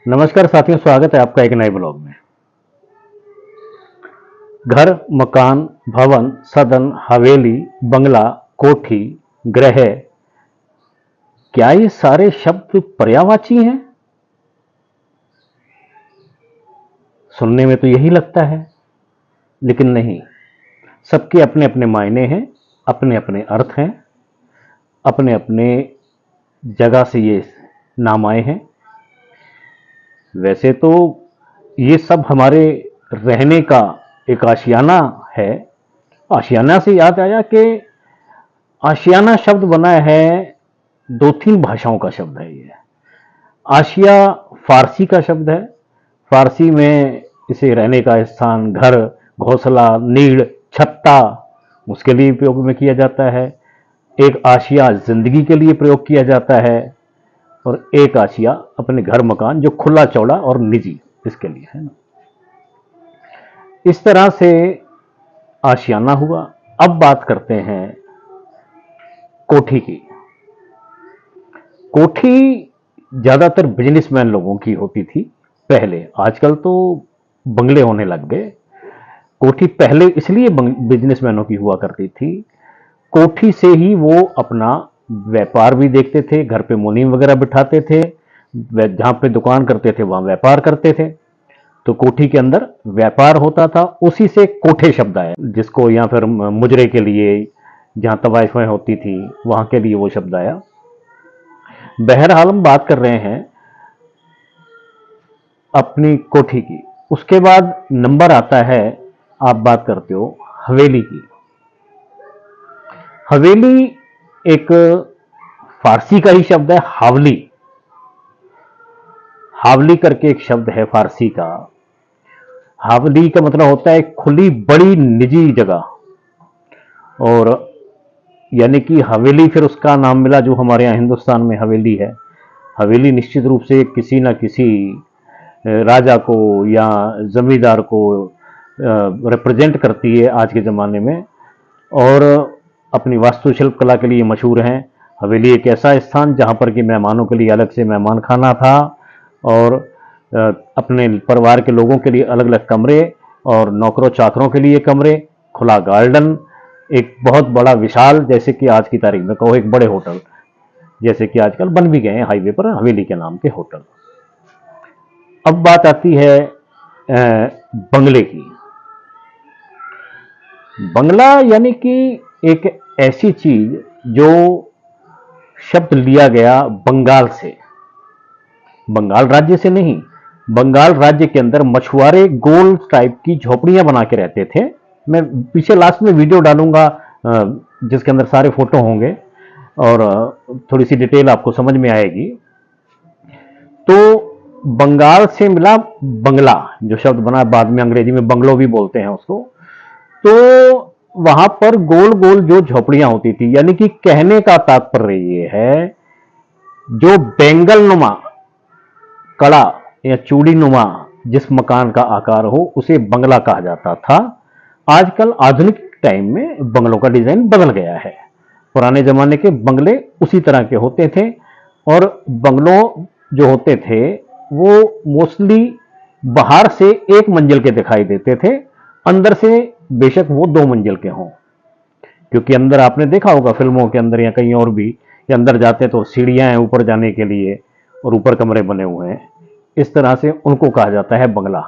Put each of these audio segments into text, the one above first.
नमस्कार साथियों, स्वागत है आपका एक नए ब्लॉग में। घर, मकान, भवन, सदन, हवेली, बंगला, कोठी, ग्रह, क्या ये सारे शब्द पर्यायवाची हैं? सुनने में तो यही लगता है, लेकिन नहीं। सबके अपने अपने मायने हैं, अपने अपने अर्थ हैं, अपने अपने जगह से ये नाम आए हैं। वैसे तो ये सब हमारे रहने का एक आशियाना है। आशियाना से याद आया कि आशियाना शब्द बना है, दो तीन भाषाओं का शब्द है ये। आशिया फारसी का शब्द है। फारसी में इसे रहने का स्थान, घर, घोंसला, नीड़, छत्ता, उसके लिए प्रयोग में किया जाता है। एक आशिया जिंदगी के लिए प्रयोग किया जाता है और एक आशिया अपने घर मकान जो खुला चौड़ा और निजी, इसके लिए है ना। इस तरह से आशियाना हुआ। अब बात करते हैं कोठी की। कोठी ज्यादातर बिजनेसमैन लोगों की होती थी पहले, आजकल तो बंगले होने लग गए। कोठी पहले इसलिए बिजनेसमैनों की हुआ करती थी, कोठी से ही वो अपना व्यापार भी देखते थे, घर पे मुनीम वगैरह बिठाते थे, जहां पे दुकान करते थे वहां व्यापार करते थे। तो कोठी के अंदर व्यापार होता था, उसी से कोठे शब्द आया, जिसको या फिर मुजरे के लिए, जहां तवाइफें होती थी वहां के लिए वो शब्द आया। बहरहाल हम बात कर रहे हैं अपनी कोठी की। उसके बाद नंबर आता है, आप बात करते हो हवेली की। हवेली एक फारसी का ही शब्द है, हावली। हावली करके एक शब्द है फारसी का। हावली का मतलब होता है खुली बड़ी निजी जगह, और यानी कि हवेली फिर उसका नाम मिला जो हमारे यहाँ हिंदुस्तान में हवेली है। हवेली निश्चित रूप से किसी न किसी राजा को या जमींदार को रिप्रेजेंट करती है आज के ज़माने में, और अपनी वास्तुशिल्प कला के लिए मशहूर हैं। हवेली एक ऐसा स्थान जहाँ पर कि मेहमानों के लिए अलग से मेहमान खाना था, और अपने परिवार के लोगों के लिए अलग अलग कमरे, और नौकरों चाकरों के लिए कमरे, खुला गार्डन, एक बहुत बड़ा विशाल, जैसे कि आज की तारीख में कहो एक बड़े होटल, जैसे कि आजकल बन भी गए हैं हाईवे पर हवेली के नाम के होटल। अब बात आती है बंगले की। बंगला यानी कि एक ऐसी चीज जो शब्द लिया गया बंगाल से, बंगाल राज्य से नहीं। बंगाल राज्य के अंदर मछुआरे गोल टाइप की झोपड़ियां बना के रहते थे। मैं पीछे लास्ट में वीडियो डालूंगा जिसके अंदर सारे फोटो होंगे, और थोड़ी सी डिटेल आपको समझ में आएगी। तो बंगाल से मिला बंगला, जो शब्द बना, बाद में अंग्रेजी में बंगलो भी बोलते हैं उसको। तो वहां पर गोल गोल जो झोपड़ियां होती थी, यानी कि कहने का तात्पर्य ये है, जो बेंगल नुमा, कड़ा या चूड़ी नुमा जिस मकान का आकार हो उसे बंगला कहा जाता था। आजकल आधुनिक टाइम में बंगलों का डिजाइन बदल गया है। पुराने जमाने के बंगले उसी तरह के होते थे, और बंगलों जो होते थे वो मोस्टली बाहर से एक मंजिल के दिखाई देते थे, अंदर से बेशक वो दो मंजिल के हों। क्योंकि अंदर आपने देखा होगा फिल्मों के अंदर या कहीं और भी, कि अंदर जाते तो सीढ़ियां हैं ऊपर जाने के लिए, और ऊपर कमरे बने हुए हैं। इस तरह से उनको कहा जाता है बंगला।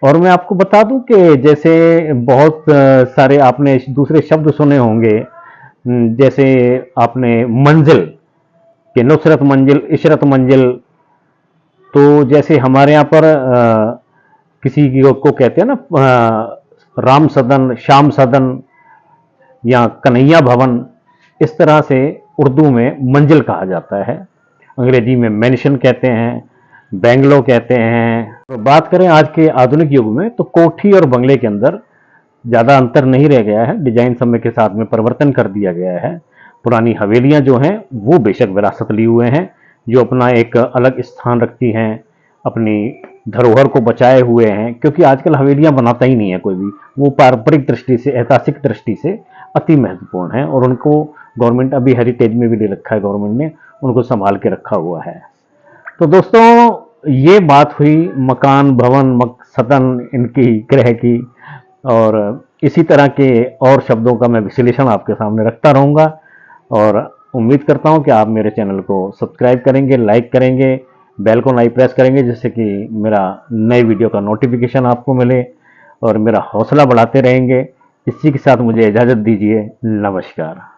और मैं आपको बता दूं कि जैसे बहुत सारे आपने दूसरे शब्द सुने होंगे, जैसे आपने मंजिल के, नुसरत मंजिल, इशरत मंजिल। तो जैसे हमारे यहाँ पर किसी को कहते हैं ना राम सदन, श्याम सदन या कन्हैया भवन, इस तरह से उर्दू में मंजिल कहा जाता है। अंग्रेजी में मेंशन कहते हैं, बेंगलो कहते हैं। तो बात करें आज के आधुनिक युग में, तो कोठी और बंगले के अंदर ज़्यादा अंतर नहीं रह गया है। डिजाइन समय के साथ में परिवर्तन कर दिया गया है। पुरानी हवेलियां जो हैं वो बेशक विरासत लिए हुए हैं, जो अपना एक अलग स्थान रखती हैं, अपनी धरोहर को बचाए हुए हैं। क्योंकि आजकल हवेलियां बनाता ही नहीं है कोई भी, वो पारंपरिक दृष्टि से, ऐतिहासिक दृष्टि से अति महत्वपूर्ण है, और उनको गवर्नमेंट अभी हेरिटेज में भी ले रखा है, गवर्नमेंट ने उनको संभाल के रखा हुआ है। तो दोस्तों, ये बात हुई मकान, भवन, सदन इनकी, ग्रह की, और इसी तरह के और शब्दों का मैं विश्लेषण आपके सामने रखता रहूँगा। और उम्मीद करता हूँ कि आप मेरे चैनल को सब्सक्राइब करेंगे, लाइक करेंगे, बेल को नहीं प्रेस करेंगे, जिससे कि मेरा नए वीडियो का नोटिफिकेशन आपको मिले और मेरा हौसला बढ़ाते रहेंगे। इसी के साथ मुझे इजाज़त दीजिए। नमस्कार।